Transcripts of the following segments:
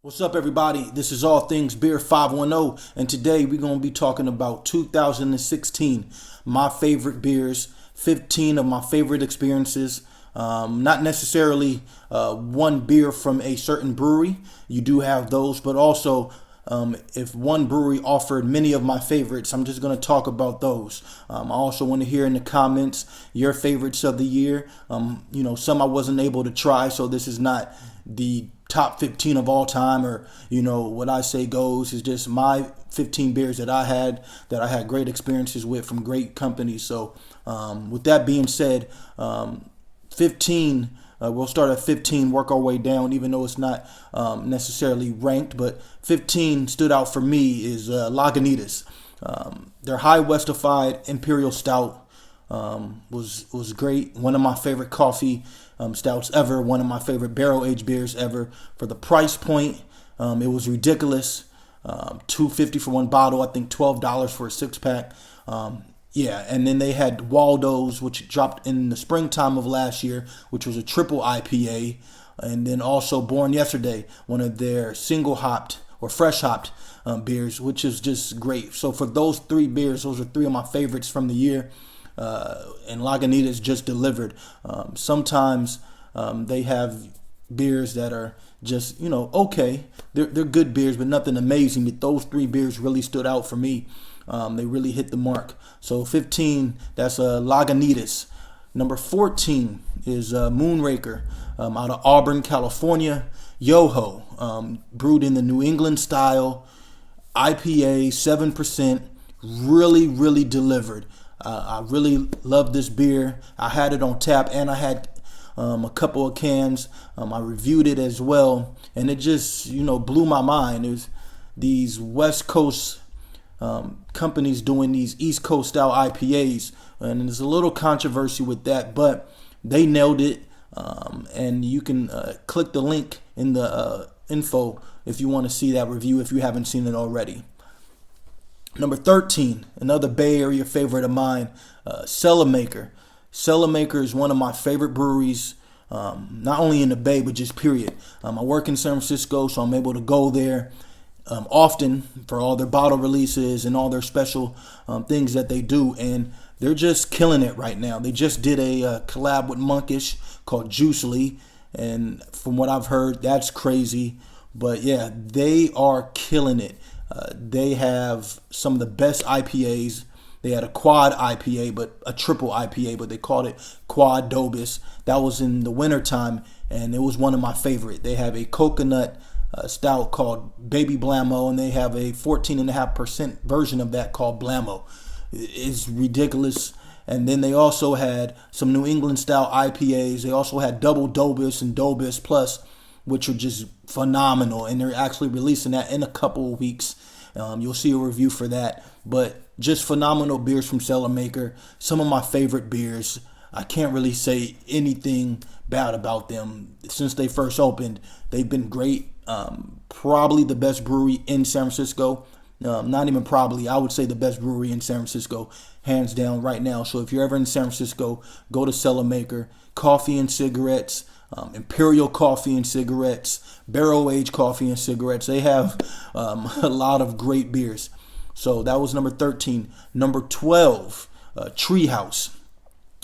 What's up, everybody? This is All Things Beer 510, and today we're going to be talking about 2016, my favorite beers, 15 of my favorite experiences. Not necessarily one beer from a certain brewery. You do have those, but also if one brewery offered many of my favorites, I'm just going to talk about those. I also want to hear in the comments your favorites of the year. Some I wasn't able to try, so this is not the top 15 of all time, or what I say goes. Is just my 15 beers that I had great experiences with from great companies. So with that being said, 15, we'll start at 15, work our way down, even though it's not necessarily ranked, but 15 stood out for me is Lagunitas. Their high westified imperial stout was great. One of my favorite coffee stouts ever. One of my favorite barrel-aged beers ever. For the price point, it was ridiculous. $2.50 for one bottle. I think $12 for a six-pack. And then they had Waldo's, which dropped in the springtime of last year, which was a triple IPA. And then also Born Yesterday, one of their single-hopped or fresh-hopped beers, which is just great. So for those three beers, those are three of my favorites from the year. And Lagunitas just delivered. Sometimes they have beers that are just, okay. They're good beers, but nothing amazing. But those three beers really stood out for me. They really hit the mark. So 15, that's Lagunitas. Number 14 is Moonraker out of Auburn, California. Yoho, brewed in the New England style, IPA, 7%, really, really delivered. I really love this beer. I had it on tap, and I had a couple of cans. I reviewed it as well, and it just blew my mind. There's these West Coast companies doing these East Coast style IPAs, and there's a little controversy with that, but they nailed it. And you can click the link in the info if you want to see that review if you haven't seen it already. Number 13, another Bay Area favorite of mine, Cellar Maker. Cellar Maker is one of my favorite breweries, not only in the Bay, but just period. I work in San Francisco, so I'm able to go there often for all their bottle releases and all their special things that they do, and they're just killing it right now. They just did a collab with Monkish called Juicely, and from what I've heard, that's crazy. But yeah, they are killing it. They have some of the best IPAs. They had a quad IPA, but a triple IPA, but they called it Quad Dobis. That was in the wintertime, and it was one of my favorite. They have a coconut stout called Baby Blammo, and they have a 14.5% version of that called Blammo. It's ridiculous. And then they also had some New England style IPAs. They also had Double Dobis and Dobis Plus, which are just phenomenal, and they're actually releasing that in a couple of weeks. You'll see a review for that, but just phenomenal beers from Cellar Maker. Some of my favorite beers. I can't really say anything bad about them. Since they first opened, they've been great. Probably the best brewery in San Francisco. Not even probably, I would say the best brewery in San Francisco, hands down right now. So if you're ever in San Francisco, go to Cellar Maker. Coffee and cigarettes. Imperial coffee and cigarettes, barrel-aged coffee and cigarettes. They have a lot of great beers. So that was number 13. Number 12, Treehouse.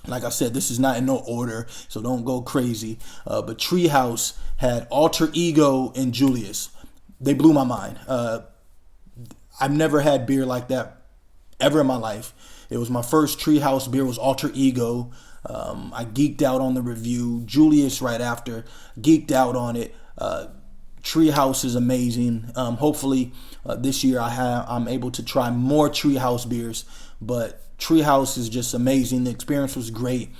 Like I said, this is not in no order, so don't go crazy. But Treehouse had Alter Ego and Julius. They blew my mind. I've never had beer like that ever in my life. It was my first Treehouse beer, was Alter Ego. I geeked out on the review. Julius right after, geeked out on it. Treehouse is amazing. Hopefully this year I'm able to try more Treehouse beers, but Treehouse is just amazing. The experience was great.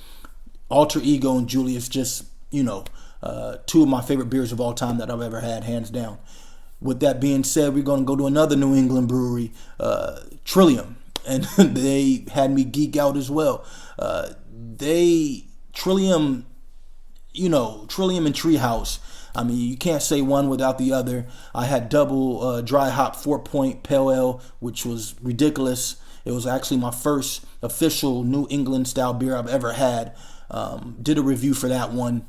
Alter Ego and Julius, just two of my favorite beers of all time that I've ever had, hands down. With that being said, we're going to go to another New England brewery, Trillium, and they had me geek out as well. Trillium and Treehouse, I mean, you can't say one without the other. I had double dry hop 4-point pale ale, which was ridiculous. It was actually my first official New England style beer I've ever had. Did a review for that one.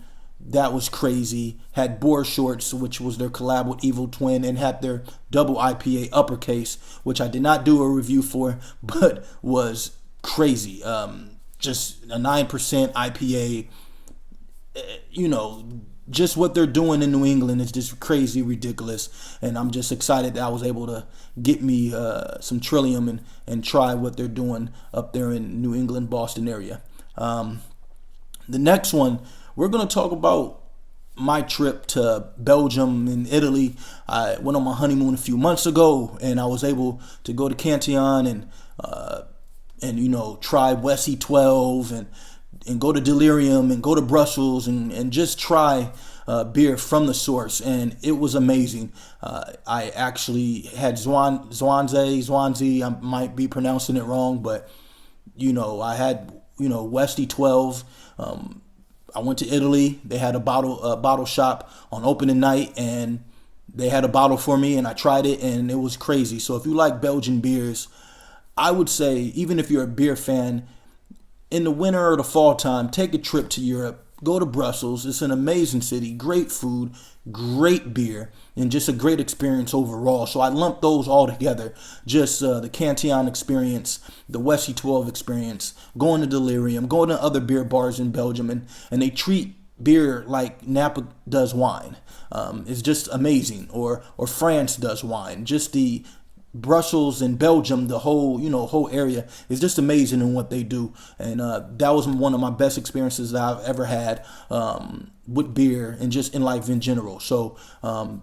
That was crazy. Had Boar Shorts, which was their collab with Evil Twin, and had their double IPA Uppercase, which I did not do a review for, but was crazy. Just a 9% IPA. You know, just what they're doing in New England is just crazy, ridiculous, and I'm just excited that I was able to get me some Trillium and try what they're doing up there in New England, Boston area. The next one, we're going to talk about my trip to Belgium and Italy. I went on my honeymoon a few months ago, and I was able to go to Cantillon and you know, try Wessie 12 and go to Delirium and go to Brussels and just try beer from the source, and it was amazing. I actually had Zwanze, I might be pronouncing it wrong, but you know, I had, you know, Westie 12. I went to Italy. They had a bottle shop on opening night, and they had a bottle for me, and I tried it, and it was crazy. So if you like Belgian beers, I would say, even if you're a beer fan, in the winter or the fall time, take a trip to Europe. Go to Brussels. It's an amazing city, great food, great beer, and just a great experience overall. So I lumped those all together. Just the Cantillon experience, the Westie 12 experience, going to Delirium, going to other beer bars in Belgium, and they treat beer like Napa does wine. It's just amazing. Or France does wine. Just the Brussels and Belgium, the whole area is just amazing in what they do, and that was one of my best experiences that I've ever had with beer and just in life in general. So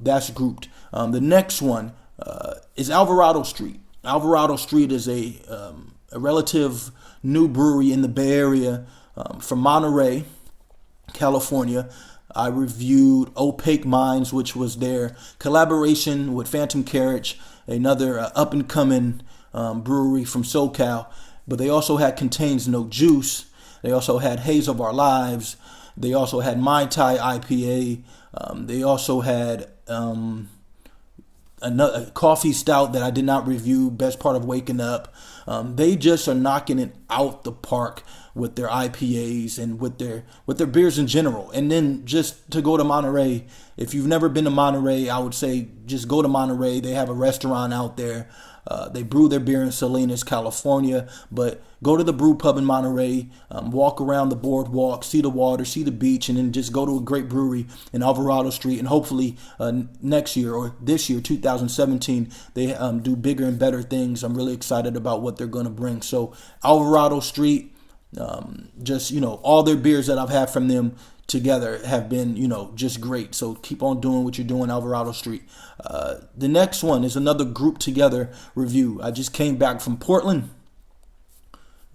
that's grouped. The next one is Alvarado Street. Alvarado Street is a relative new brewery in the Bay Area from Monterey, California. I reviewed Opaque Minds, which was their collaboration with Phantom Carriage, another up-and-coming brewery from SoCal. But they also had Contains No Juice. They also had Haze of Our Lives. They also had Mai Tai IPA. They also had another coffee stout that I did not review, Best Part of Waking Up. They just are knocking it out the park with their IPAs and with their beers in general. And then just to go to Monterey, if you've never been to Monterey, I would say just go to Monterey. They have a restaurant out there. They brew their beer in Salinas, California, but go to the brew pub in Monterey, walk around the boardwalk, see the water, see the beach, and then just go to a great brewery in Alvarado Street. And hopefully next year or this year, 2017, they do bigger and better things. I'm really excited about what they're going to bring. So Alvarado Street, just, all their beers that I've had from them together have been, just great. So keep on doing what you're doing, Alvarado Street. The next one is another group together review. I just came back from Portland.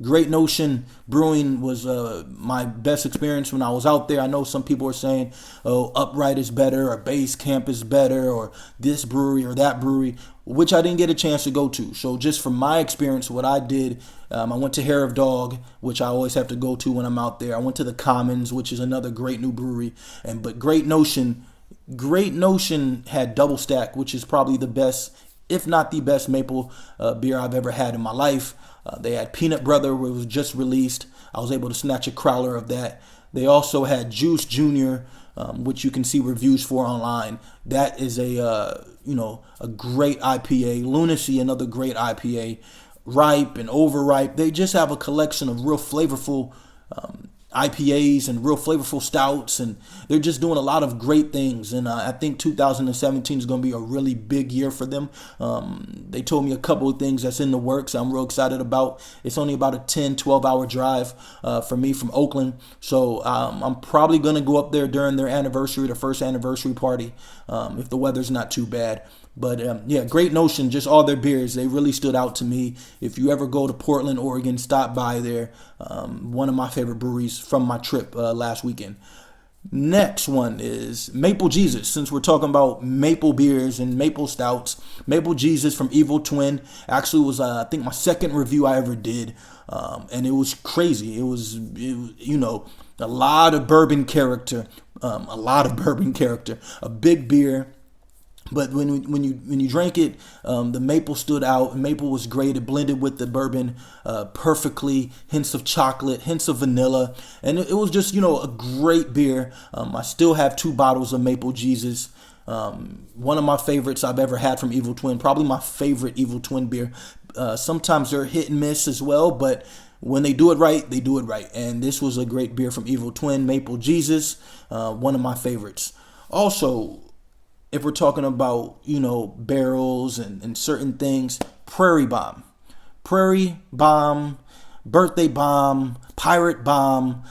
Great Notion Brewing was my best experience when I was out there. I know some people are saying, oh, Upright is better, or Base Camp is better, or this brewery or that brewery, which I didn't get a chance to go to. So just from my experience, what I did, I went to Hair of Dog, which I always have to go to when I'm out there. I went to the Commons, which is another great new brewery. But Great Notion had Double Stack, which is probably the best, if not the best, maple beer I've ever had in my life. They had Peanut Brother, which was just released. I was able to snatch a crowler of that. They also had Juice Jr., which you can see reviews for online. That is a great IPA. Lunacy, another great IPA. Ripe and Overripe. They just have a collection of real flavorful IPAs and real flavorful stouts, and they're just doing a lot of great things. And I think 2017 is going to be a really big year for them. They told me a couple of things that's in the works I'm real excited about. It's only about a 10-12 hour drive for me from Oakland, so I'm probably going to go up there during their anniversary, their first anniversary party, if the weather's not too bad. But Great Notion, just all their beers, they really stood out to me. If you ever go to Portland, Oregon, stop by there. One of my favorite breweries from my trip last weekend. Next one is Maple Jesus. Since we're talking about maple beers and maple stouts, Maple Jesus from Evil Twin actually was, I think, my second review I ever did. And it was crazy. It was a lot of bourbon character, a big beer. But when you drank it, the maple stood out. Maple was great. It blended with the bourbon perfectly. Hints of chocolate, hints of vanilla, and it was just a great beer. I still have 2 bottles of Maple Jesus. One of my favorites I've ever had from Evil Twin. Probably my favorite Evil Twin beer. Sometimes they're hit and miss as well, but when they do it right, they do it right. And this was a great beer from Evil Twin, Maple Jesus, one of my favorites. Also, if we're talking about, barrels and certain things, Prairie Bomb. Prairie Bomb, Birthday Bomb, Pirate Bomb,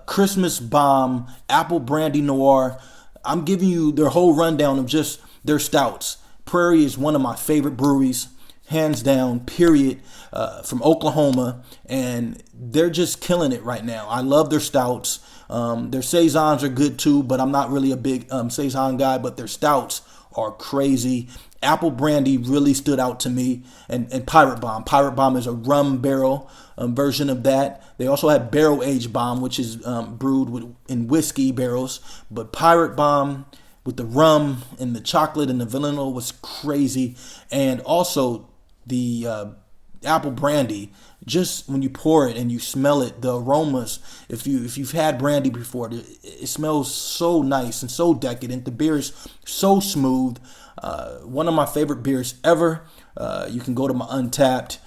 Christmas Bomb, Apple Brandy Noir. I'm giving you their whole rundown of just their stouts. Prairie is one of my favorite breweries, hands down, period, from Oklahoma, and they're just killing it right now. I love their stouts. Their saisons are good too, but I'm not really a big saison guy, but their stouts are crazy. Apple Brandy really stood out to me, and Pirate Bomb. Pirate Bomb is a rum barrel version of that. They also had Barrel Aged Bomb, which is brewed in whiskey barrels, but Pirate Bomb with the rum and the chocolate and the vanilla was crazy. And also the Apple Brandy, just when you pour it and you smell it, the aromas, if you've had brandy before, it smells so nice and so decadent. The beer is so smooth. One of my favorite beers ever. You can go to my Untapped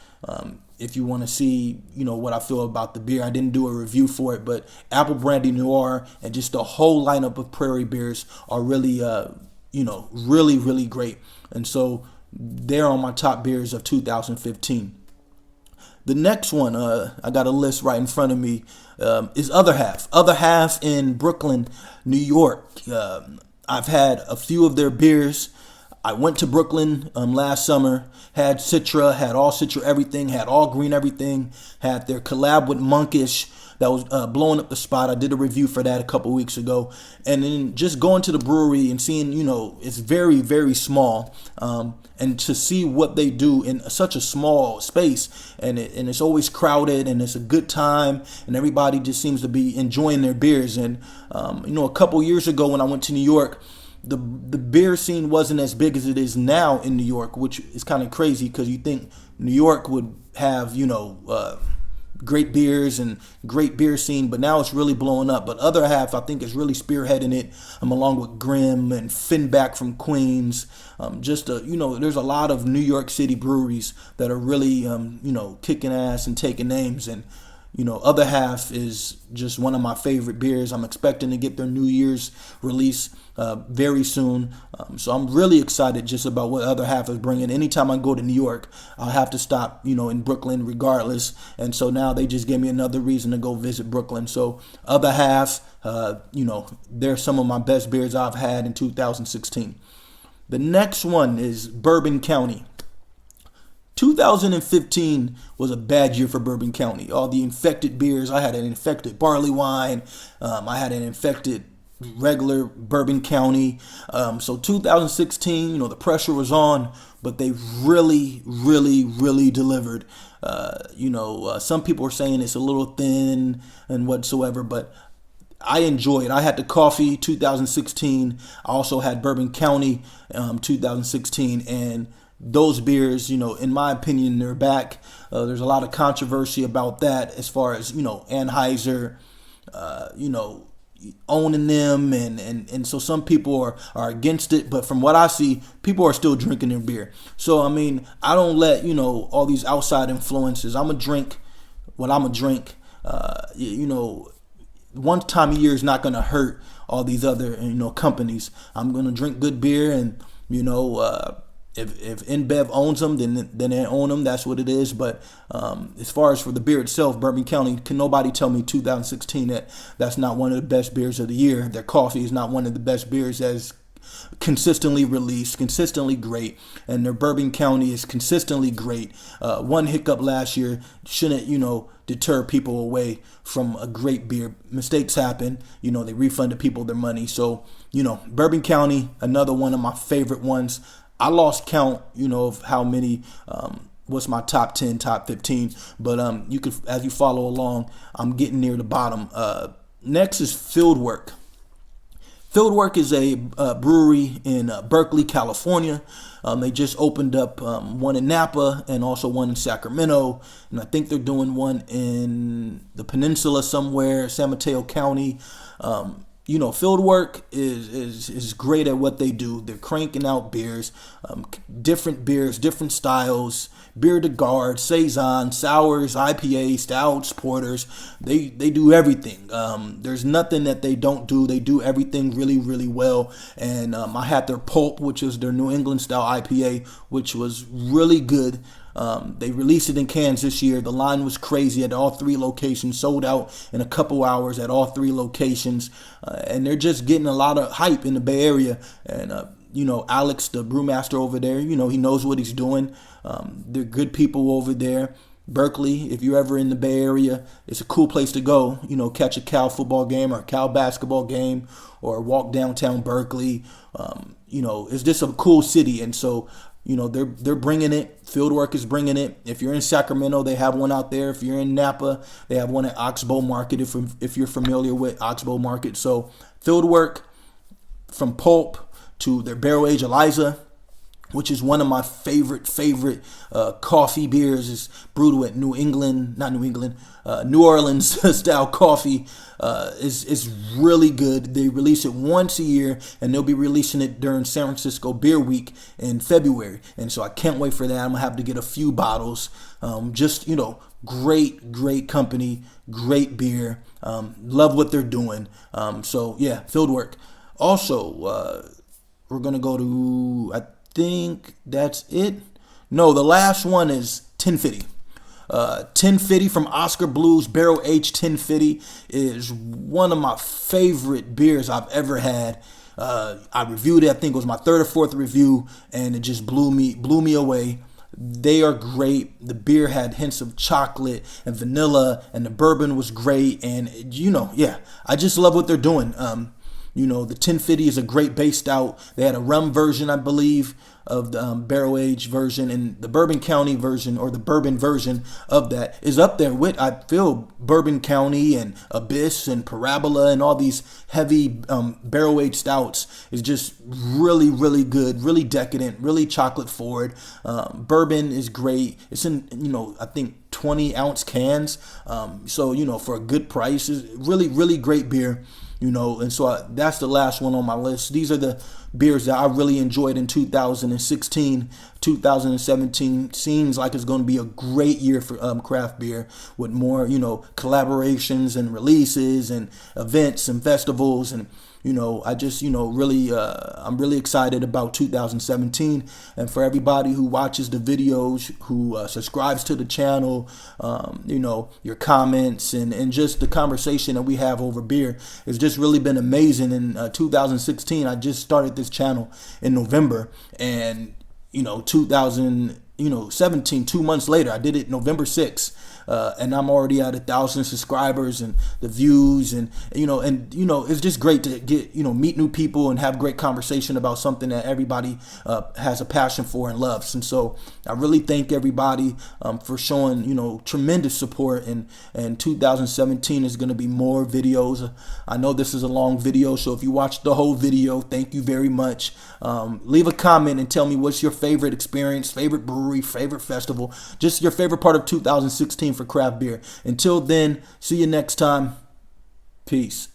if you want to see, what I feel about the beer. I didn't do a review for it, but Apple Brandy Noir and just the whole lineup of Prairie beers are really, really, really great. And so they're on my top beers of 2015. The next one, I got a list right in front of me, is Other Half. Other Half in Brooklyn, New York. I've had a few of their beers. I went to Brooklyn last summer, had Citra, had all Citra everything, had all green everything, had their collab with Monkish that was blowing up the spot. I did a review for that a couple weeks ago. And then just going to the brewery and seeing, it's very, very small. And to see what they do in such a small space, and it's always crowded, and it's a good time, and everybody just seems to be enjoying their beers. And a couple years ago when I went to New York, the beer scene wasn't as big as it is now in New York, which is kind of crazy because you think New York would have great beers and great beer scene, but now it's really blowing up. But Other Half, I think, is really spearheading it, along with Grimm and Finback from Queens. There's a lot of New York City breweries that are really, kicking ass and taking names. And, Other Half is just one of my favorite beers. I'm expecting to get their New Year's release very soon. So I'm really excited just about what Other Half is bringing. Anytime I go to New York, I'll have to stop, in Brooklyn regardless. And so now they just gave me another reason to go visit Brooklyn. So Other Half, they're some of my best beers I've had in 2016. The next one is Bourbon County. 2015 was a bad year for Bourbon County. All the infected beers. I had an infected barley wine. I had an infected regular Bourbon County. So 2016, the pressure was on, but they really, really, really delivered. Some people are saying it's a little thin and whatsoever, but I enjoy it. I had the coffee 2016. I also had Bourbon County 2016, and those beers, in my opinion, they're back. There's a lot of controversy about that as far as, Anheuser, owning them. And so some people are against it. But from what I see, people are still drinking their beer. So, I don't let, all these outside influences. I'm going to drink what I'm going to drink. One time a year is not going to hurt all these other, companies. I'm going to drink good beer, and, if InBev owns them, then they own them. That's what it is. But as far as for the beer itself, Bourbon County, can nobody tell me 2016 that's not one of the best beers of the year. Their coffee is not one of the best beers as consistently released, consistently great, and their Bourbon County is consistently great. One hiccup last year shouldn't, deter people away from a great beer. Mistakes happen. They refunded people their money. So, Bourbon County, another one of my favorite ones. I lost count, of how many, what's my top 10, top 15. But you could, as you follow along, I'm getting near the bottom. Next is Fieldwork. Fieldwork is a brewery in Berkeley, California. They just opened up one in Napa and also one in Sacramento. And I think they're doing one in the peninsula somewhere, San Mateo County. Fieldwork is great at what they do. They're cranking out beers, different styles, beer to guard, saison, sours, IPA, stouts, porters. They do everything. There's nothing that they don't do. They do everything really, really well. And I had their Pulp, which is their New England style IPA, which was really good. They released it in cans this year. The line was crazy at all 3 locations, sold out in a couple hours at all 3 locations. And they're just getting a lot of hype in the Bay Area. And, Alex, the brewmaster over there, he knows what he's doing. They're good people over there. Berkeley, if you're ever in the Bay Area, it's a cool place to go. Catch a Cal football game or a Cal basketball game or walk downtown Berkeley. It's just a cool city. And so, they're bringing it. Fieldwork is bringing it. If you're in Sacramento, they have one out there. If you're in Napa, they have one at Oxbow Market, if you're familiar with Oxbow Market. So Fieldwork, from Pulp to their Barrel Age Eliza, which is one of my favorite coffee beers. Is brewed with New Orleans style coffee. Is really good. They release it once a year, and they'll be releasing it during San Francisco Beer Week in February. And so I can't wait for that. I'm gonna have to get a few bottles. Great company, great beer. Love what they're doing. Fieldwork. Also, we're gonna go to, I think that's it. No, the last one is 1050. 1050 from Oskar Blues, Barrel Aged 1050 is one of my favorite beers I've ever had. I reviewed it. I think it was my 3rd or 4th review, and it just blew me away. They are great. The beer had hints of chocolate and vanilla, and the bourbon was great. And I just love what they're doing. The 1050 is a great base stout. They had a rum version, I believe, of the barrel aged version, and the Bourbon County version, or the bourbon version of that, is up there with, I feel, Bourbon County and Abyss and Parabola and all these heavy barrel aged stouts. Is just really, really good, really decadent, really chocolate forward. Bourbon is great. It's in I think 20-ounce cans. For a good price, is really, really great beer. And so that's the last one on my list. These are the beers that I really enjoyed in 2016. 2017 seems like it's going to be a great year for craft beer, with more, collaborations and releases and events and festivals. And I just, I'm really excited about 2017. And for everybody who watches the videos, who subscribes to the channel, your comments and just the conversation that we have over beer, has just really been amazing. In 2016, I just started this channel in November, and 2017, 2 months later, I did it November 6th. And I'm already at 1,000 subscribers, and the views, and it's just great to get, meet new people and have great conversation about something that everybody has a passion for and loves. And so I really thank everybody for showing, tremendous support. And 2017 is going to be more videos. I know this is a long video, so if you watched the whole video, thank you very much. Leave a comment and tell me what's your favorite experience, favorite brewery, favorite festival, just your favorite part of 2016 for craft beer. Until then, see you next time. Peace.